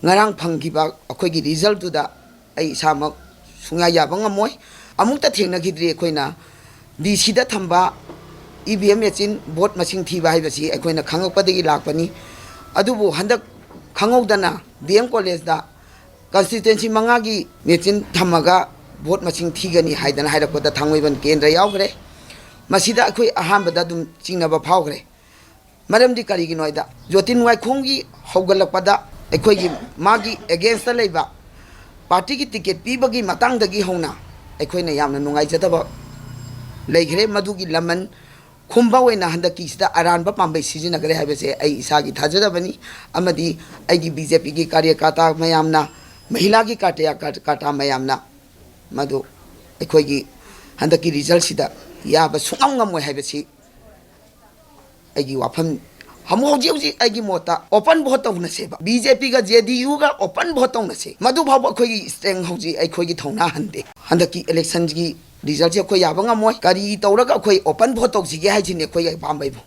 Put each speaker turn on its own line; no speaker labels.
ngarang phanggiba akhoi result tu da ai isamak sunga yaba ngamoi amukta thengnagidri akoina DC da thamba EVM machine vote machine thiba haibasi akoina khangakpadagi lakpani adubu handak khangogdana DM college da constituency mangagi machine thamaga vote machine thigani haidana hairakoda thangwaiban kendra yaugre masida akhoi ahambada dum chingnaba phawgre maramdi karigi noida jotin waikhongi haugalakpada akhoi magi against the leba party ki ticket pibagi matangdagi hona akhoi yamna nungai jadaba leigre madugi laman khumba wena handaki sida aranba pambai sizinagre habese ai isagi thajadabani amadi aigi BJP ki karyakata mayamna mahila ki kata mayamna madu akhoi gi handaki result sida yaba sungam habese aigi wafam हम हौजी आइगी Mota open vote तौना सेबा BJP का JDU का open vote तौना से मधु भाव अखोगी string हौजी अखोगी थौना हंदे हंदकी election की result से अखोई याबंगा मोय करी तौरगा अखोई ओपन भोट तौसिगे हाइजिने अखोई पामबैबो